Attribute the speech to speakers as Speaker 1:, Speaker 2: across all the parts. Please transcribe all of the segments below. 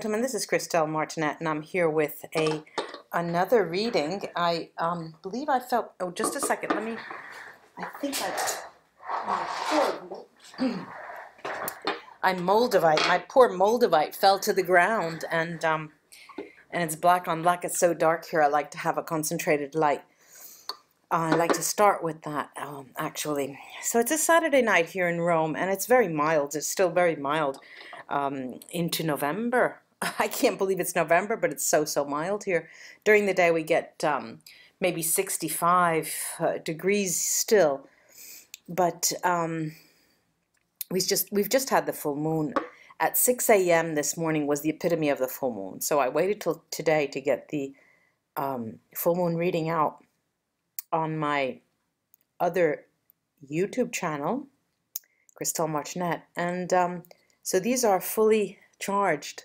Speaker 1: gentlemen, this is Christelle Martinette, and I'm here with another reading. I believe I felt, oh, just a second, I think my poor Moldavite fell to the ground, and it's black on black. It's so dark here. I like to have a concentrated light. I like to start with that, actually. So it's a Saturday night here in Rome, and it's very mild. It's still very mild into November. I can't believe it's November, but it's so mild here. During the day, we get maybe 65 degrees still. But we've just had the full moon. At 6 a.m. this morning was the epitome of the full moon. So I waited till today to get the full moon reading out on my other YouTube channel, Christelle Martinette, and so these are fully charged.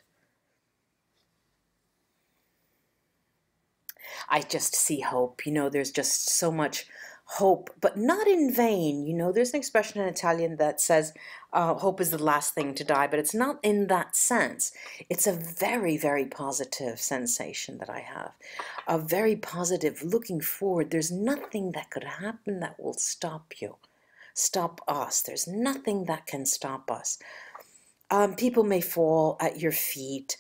Speaker 1: I just see hope, you know, there's just so much hope, but not in vain. You know, there's an expression in Italian that says hope is the last thing to die, but it's not in that sense. It's a very positive sensation that I have, a very positive looking forward. There's nothing that could happen that will stop you, stop us. There's nothing that can stop us. People may fall at your feet,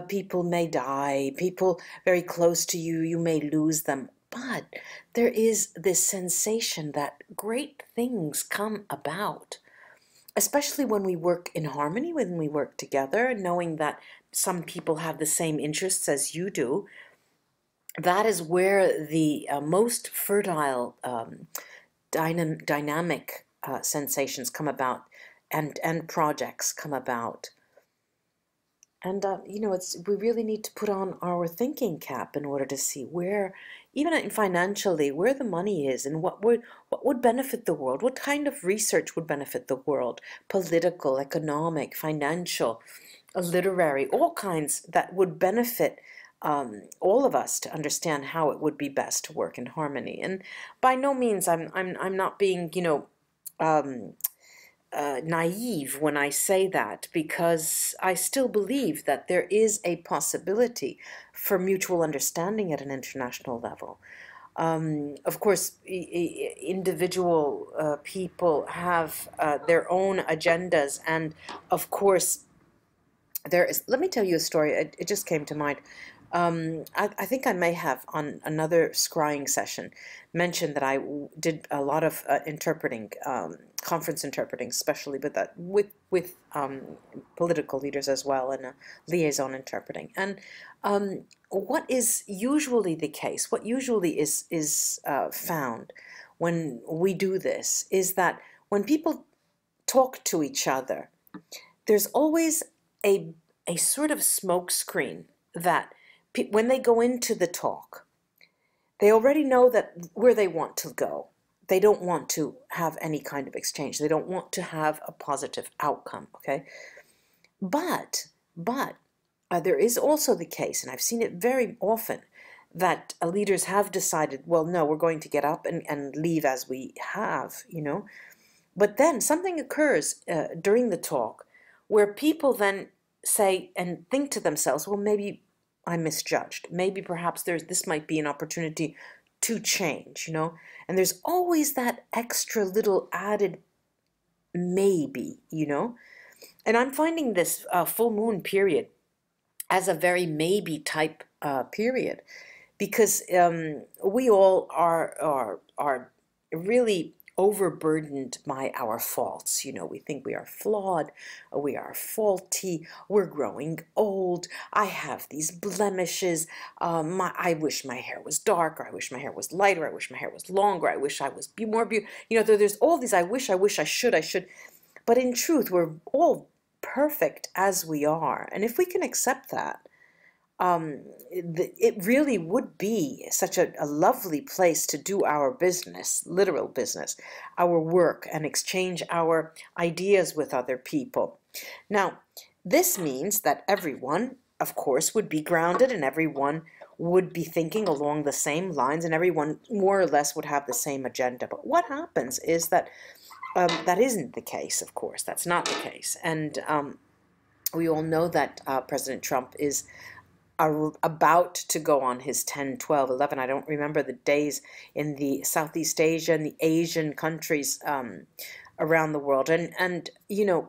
Speaker 1: people may die, people very close to you, you may lose them. But there is this sensation that great things come about, especially when we work in harmony, when we work together, knowing that some people have the same interests as you do. That is where the most fertile dynamic sensations come about, and projects come about. And you know, we really need to put on our thinking cap in order to see where, even financially, where the money is, and what would benefit the world, what kind of research would benefit the world, political, economic, financial, literary, all kinds that would benefit all of us to understand how it would be best to work in harmony. And by no means I'm not being, you know, naive when I say that, because I still believe that there is a possibility for mutual understanding at an international level. Of course, individual people have their own agendas, and of course there is, let me tell you a story, it just came to mind. I think I may have on another scrying session mentioned that I did a lot of interpreting, conference interpreting, especially with political leaders as well, and liaison interpreting. And what is usually the case, what usually is found when we do this, is that when people talk to each other, there's always a sort of smoke screen that when they go into the talk, they already know that where they want to go. They don't want to have any kind of exchange. They don't want to have a positive outcome, okay? But there is also the case, and I've seen it very often, that leaders have decided, well, no, we're going to get up and leave as we have, you know? But then something occurs during the talk where people then say and think to themselves, well, maybe I misjudged. Maybe perhaps this might be an opportunity to change, you know? And there's always that extra little added maybe, you know? And I'm finding this full moon period as a very maybe type period, because we all are really overburdened by our faults. You know, we think we are flawed, we are faulty, we're growing old, I have these blemishes, I wish my hair was darker, I wish my hair was lighter, I wish my hair was longer, I wish I was more beautiful. You know, there's all these I wish, I should. But in truth, we're all perfect as we are. And if we can accept that, it really would be such a lovely place to do our business, literal business, our work, and exchange our ideas with other people. Now, this means that everyone, of course, would be grounded, and everyone would be thinking along the same lines, and everyone more or less would have the same agenda. But what happens is that that isn't the case, of course. That's not the case. And We all know that President Trump is about to go on his 10, 12, 11, I don't remember the days, in the Southeast Asia and the Asian countries around the world. And you know,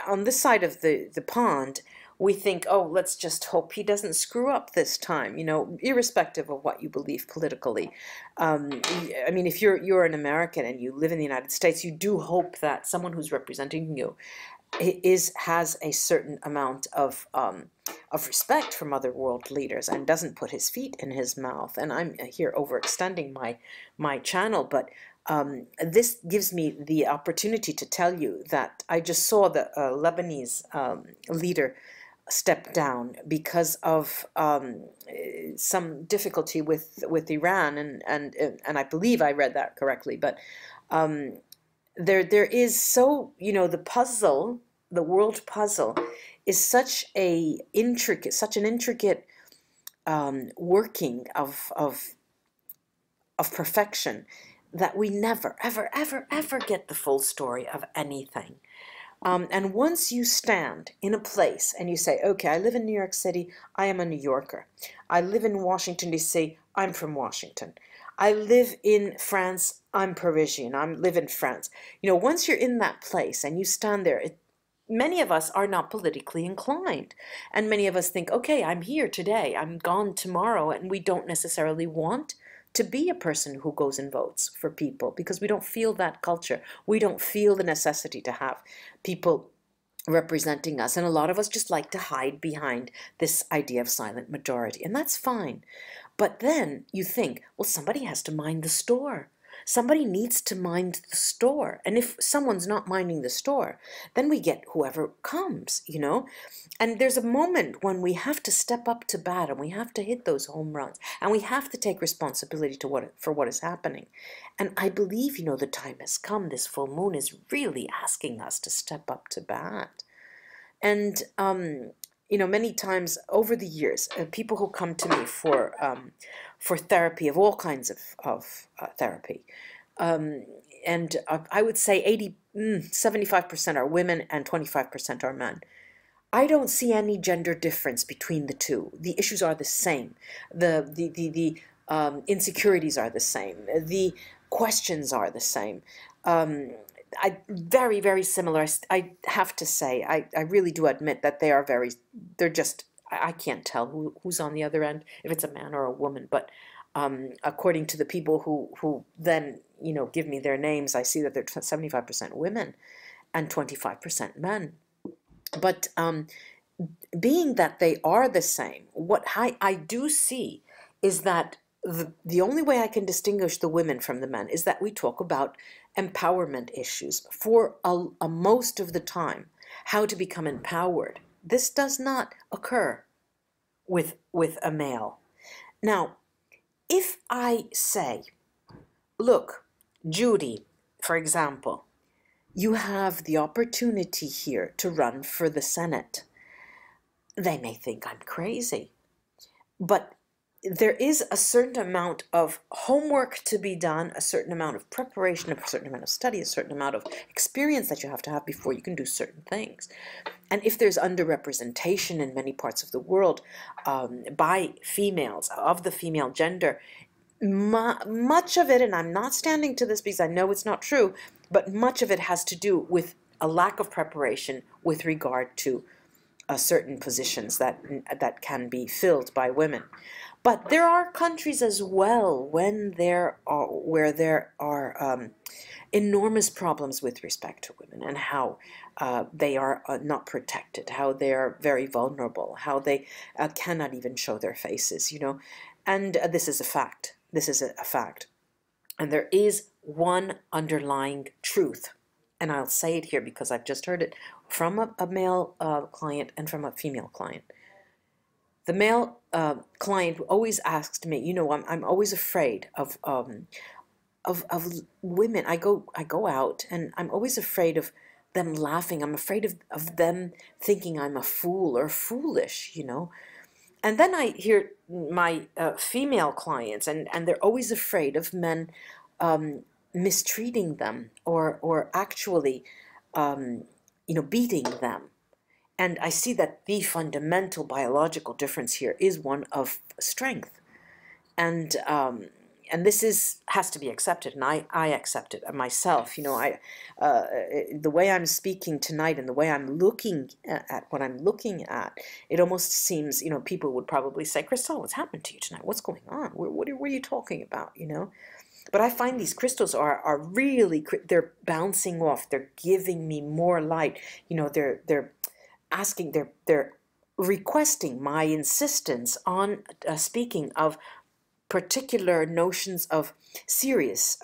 Speaker 1: on this side of the pond, we think, oh, let's just hope he doesn't screw up this time, you know, irrespective of what you believe politically. I mean, if you're an American and you live in the United States, you do hope that someone who's representing you has a certain amount of respect from other world leaders and doesn't put his feet in his mouth. And I'm here overextending my channel, but this gives me the opportunity to tell you that I just saw the Lebanese leader step down because of some difficulty with Iran, and I believe I read that correctly, but there is, so, you know, the puzzle, the world puzzle, is such an intricate working of perfection, that we never ever get the full story of anything. And once you stand in a place and you say, okay, I live in New York City, I am a New Yorker. I live in Washington, D.C., I'm from Washington. I live in France, I'm Parisian, I live in France. You know, once you're in that place and you stand there, many of us are not politically inclined. And many of us think, okay, I'm here today, I'm gone tomorrow, and we don't necessarily want to be a person who goes and votes for people because we don't feel that culture. We don't feel the necessity to have people representing us. And a lot of us just like to hide behind this idea of silent majority, and that's fine. But then you think, well, somebody has to mind the store. Somebody needs to mind the store. And if someone's not minding the store, then we get whoever comes, you know. And there's a moment when we have to step up to bat and we have to hit those home runs and we have to take responsibility for what is happening. And I believe, you know, the time has come. This full moon is really asking us to step up to bat. And you know, many times over the years, people who come to me for therapy, of all kinds of therapy, and I would say 75% are women and 25% are men. I don't see any gender difference between the two. The issues are the same. The insecurities are the same. The questions are the same. Very, very similar. I have to say, I really do admit that they're just, I can't tell who's on the other end, if it's a man or a woman, but according to the people who then, you know, give me their names, I see that they're 75% women and 25% men. But being that they are the same, what I do see is that the only way I can distinguish the women from the men is that we talk about empowerment issues for most of the time, how to become empowered. This does not occur with a male. Now, if I say, look, Judy, for example, you have the opportunity here to run for the Senate, they may think I'm crazy. But there is a certain amount of homework to be done, a certain amount of preparation, a certain amount of study, a certain amount of experience that you have to have before you can do certain things. And if there's underrepresentation in many parts of the world by females, of the female gender, much of it, and I'm not standing to this because I know it's not true, but much of it has to do with a lack of preparation with regard to certain positions that can be filled by women. But there are countries as well where there are enormous problems with respect to women and how they are not protected, how they are very vulnerable, how they cannot even show their faces, you know. And this is a fact. This is a fact. And there is one underlying truth. And I'll say it here because I've just heard it from a male client and from a female client. The male client always asks me, you know, I'm always afraid of women. I go out and I'm always afraid of them laughing. I'm afraid of them thinking I'm a fool or foolish, you know. And then I hear my female clients, and they're always afraid of men mistreating them or actually, you know, beating them. And I see that the fundamental biological difference here is one of strength. And this has to be accepted, and I accept it myself. The way I'm speaking tonight and the way I'm looking at what I'm looking at, it almost seems, people would probably say, Christelle, what's happened to you tonight? What's going on? What are you talking about? But I find these crystals are really, they're bouncing off. They're giving me more light. They're asking, they're requesting my insistence on speaking of particular notions of serious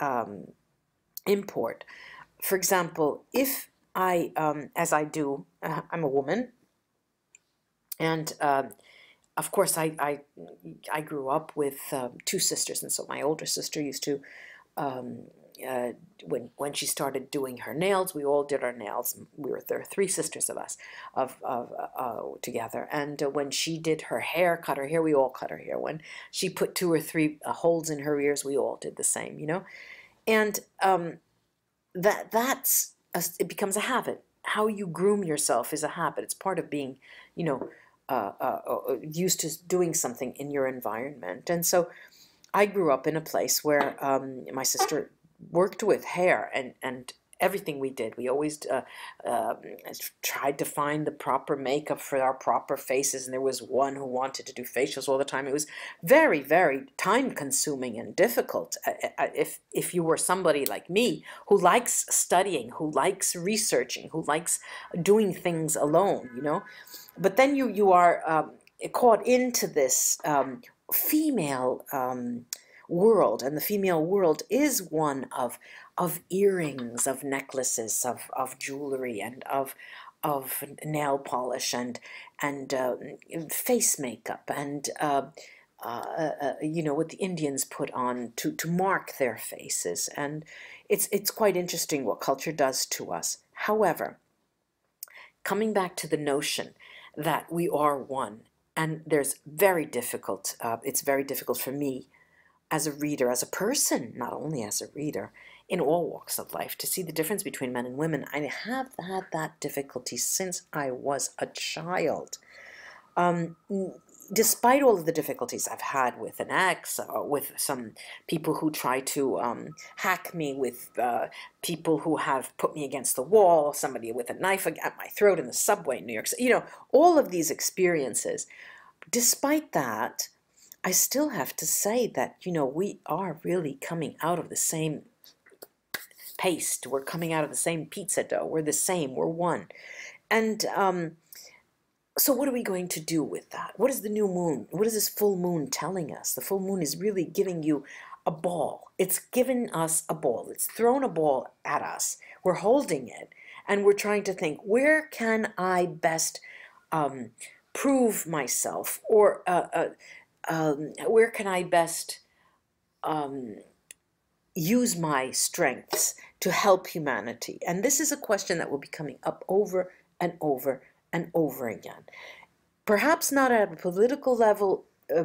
Speaker 1: import. For example, if I, as I do, I'm a woman, and of course I grew up with two sisters, and so my older sister used to, when she started doing her nails, we all did our nails. There were three sisters of us together, and when she did her hair, cut her hair, we all cut her hair. When she put two or three holes in her ears, we all did the same, and it becomes a habit. How you groom yourself is a habit. It's part of being, used to doing something in your environment. And so I grew up in a place where my sister worked with hair, and everything we did, we always tried to find the proper makeup for our proper faces. And there was one who wanted to do facials all the time. It was very, very time consuming and difficult. If you were somebody like me who likes studying, who likes researching, who likes doing things alone, but then you are caught into this female world, and the female world is one of earrings, of necklaces, of jewelry, and of nail polish, and face makeup, and what the Indians put on to mark their faces. And it's quite interesting what culture does to us. However, coming back to the notion that we are one, and it's very difficult for me as a reader, as a person, not only as a reader, in all walks of life, to see the difference between men and women. I have had that difficulty since I was a child. Despite all of the difficulties I've had with an ex, with some people who try to hack me, with people who have put me against the wall, somebody with a knife at my throat in the subway in New York City, all of these experiences. Despite that, I still have to say that, we are really coming out of the same paste. We're coming out of the same pizza dough. We're the same. We're one. And so what are we going to do with that? What is the new moon? What is this full moon telling us? The full moon is really giving you a ball. It's given us a ball. It's thrown a ball at us. We're holding it, and we're trying to think, where can I best prove myself? Or where can I best use my strengths to help humanity? And this is a question that will be coming up over and over and over again. Perhaps not at a political level,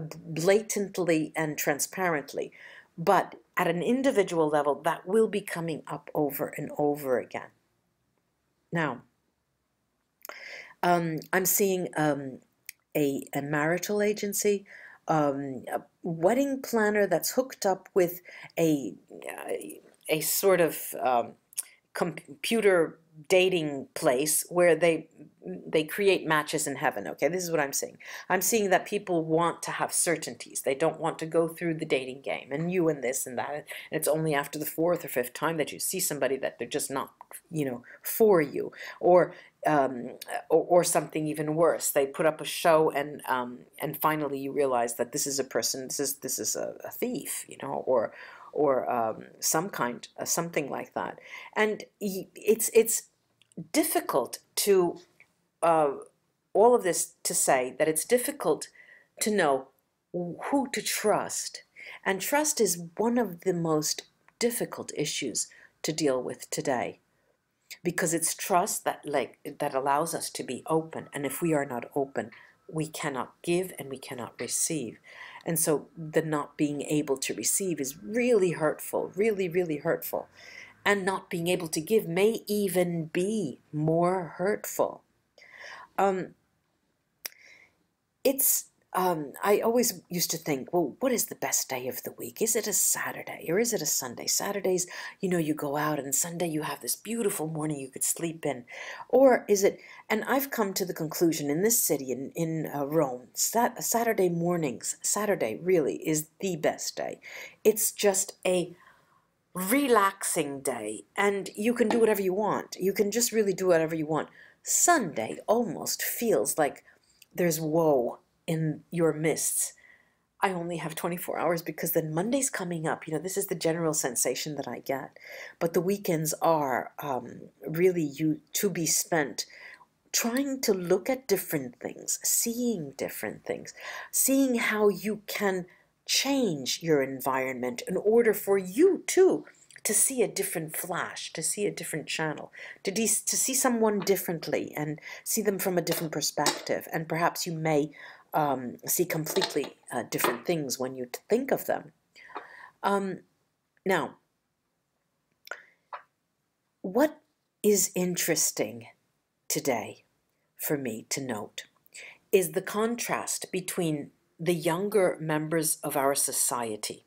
Speaker 1: blatantly and transparently, but at an individual level, that will be coming up over and over again. Now, I'm seeing a marital agency, a wedding planner that's hooked up with a sort of computer dating place where they create matches in heaven. Okay, this is what I'm seeing. I'm seeing that people want to have certainties. They don't want to go through the dating game and you and this and that. And it's only after the fourth or fifth time that you see somebody that they're just not, for you. Or something even worse. They put up a show, and finally you realize that this is a person. This is a thief, or something like that. And it's difficult to all of this to say that it's difficult to know who to trust, and trust is one of the most difficult issues to deal with today, because it's trust that allows us to be open, and if we are not open, we cannot give and we cannot receive. And so the not being able to receive is really hurtful, really, really hurtful. And not being able to give may even be more hurtful. Um, it's I always used to think, well, what is the best day of the week? Is it a Saturday or is it a Sunday? Saturdays, you go out, and Sunday you have this beautiful morning you could sleep in. Or is it, and I've come to the conclusion in this city, in Rome, Saturday mornings, Saturday really is the best day. It's just a relaxing day, and you can do whatever you want. You can just really do whatever you want. Sunday almost feels like there's woe in your midst. I only have 24 hours because then Monday's coming up. This is the general sensation that I get. But the weekends are really you to be spent trying to look at different things, seeing different things, seeing how you can change your environment in order for you too to see a different flash, to see a different channel, to see someone differently and see them from a different perspective. And perhaps you may see completely different things when you think of them. Now, what is interesting today for me to note is the contrast between the younger members of our society,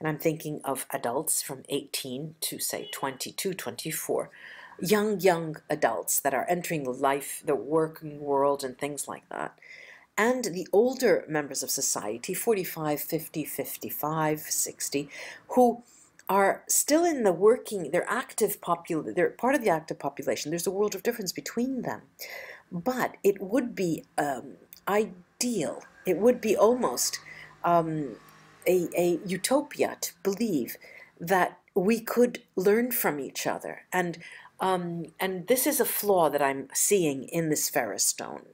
Speaker 1: and I'm thinking of adults from 18 to say 22, 24, young adults that are entering life, the working world and things like that, and the older members of society, 45, 50, 55, 60, who are still in the working, they're part of the active population. There's a world of difference between them. But it would be ideal, it would be almost a utopia to believe that we could learn from each other. And this is a flaw that I'm seeing in this Ferris stone.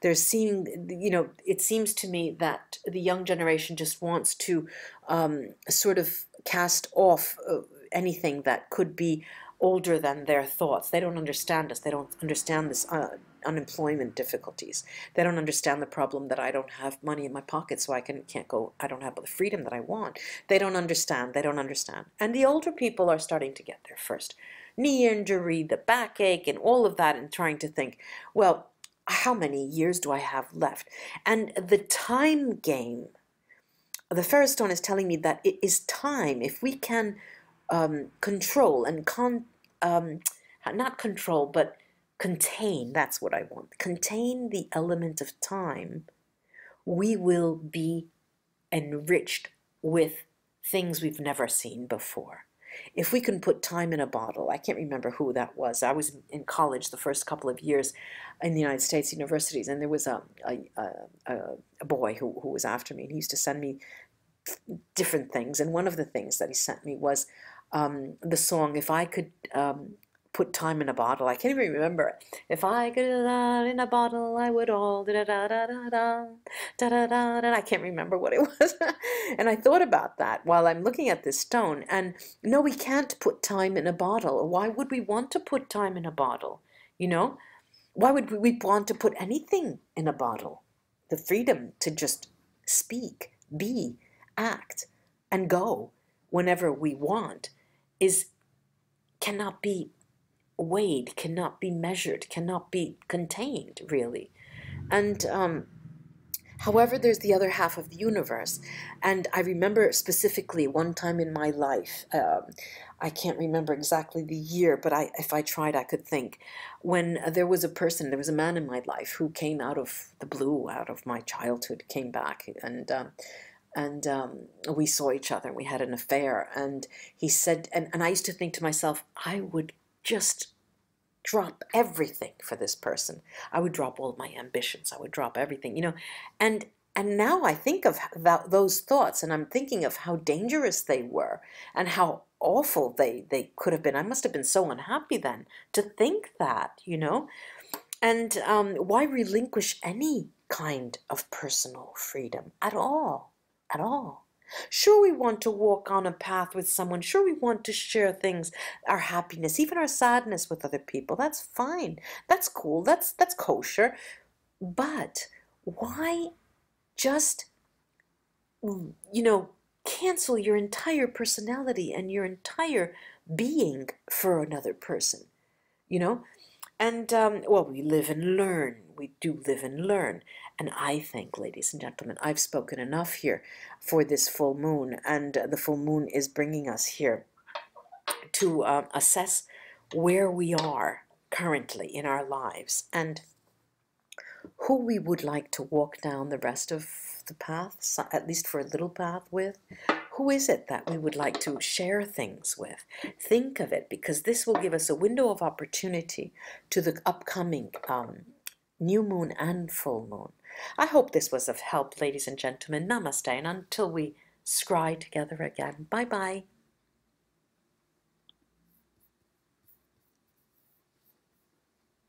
Speaker 1: It seems to me that the young generation just wants to sort of cast off anything that could be older than their thoughts. They don't understand us. They don't understand this unemployment difficulties. They don't understand the problem that I don't have money in my pocket, so I can't go. I don't have the freedom that I want. They don't understand. They don't understand. And the older people are starting to get their first knee injury, the backache, and all of that, and trying to think, well, how many years do I have left? And the time game, the Ferris stone is telling me that it is time. If we can control and not control, but contain, that's what I want, contain the element of time, we will be enriched with things we've never seen before. If we can put time in a bottle, I can't remember who that was. I was in college the first couple of years in the United States universities, and there was a boy who was after me, and he used to send me different things. And one of the things that he sent me was the song, If I Could Put Time in a Bottle. I can't even remember it. If I could in a bottle, I would all da da da da da da da da da. I can't remember what it was. And I thought about that while I'm looking at this stone. And no, we can't put time in a bottle. Why would we want to put time in a bottle? Why would we want to put anything in a bottle? The freedom to just speak, be, act, and go whenever we want cannot be weighed, cannot be measured, cannot be contained, really. And however, there's the other half of the universe. And I remember specifically one time in my life, I can't remember exactly the year, but if I tried, I could think, when there was a man in my life who came out of the blue, out of my childhood, came back, and we saw each other, and we had an affair, and he said, and I used to think to myself, I would just drop everything for this person. I would drop all my ambitions. I would drop everything, and now I think of those thoughts, and I'm thinking of how dangerous they were and how awful they could have been. I must have been so unhappy then to think that, and why relinquish any kind of personal freedom at all? At all. Sure, we want to walk on a path with someone. Sure, we want to share things, our happiness, even our sadness with other people. That's fine. That's cool. That's kosher. But why just, cancel your entire personality and your entire being for another person? And, well, we live and learn. We do live and learn. And I think, ladies and gentlemen, I've spoken enough here for this full moon. And the full moon is bringing us here to assess where we are currently in our lives and who we would like to walk down the rest of the path, at least for a little path with. Who is it that we would like to share things with? Think of it, because this will give us a window of opportunity to the upcoming new moon and full moon. I hope this was of help, ladies and gentlemen. Namaste, and until we scry together again, bye-bye.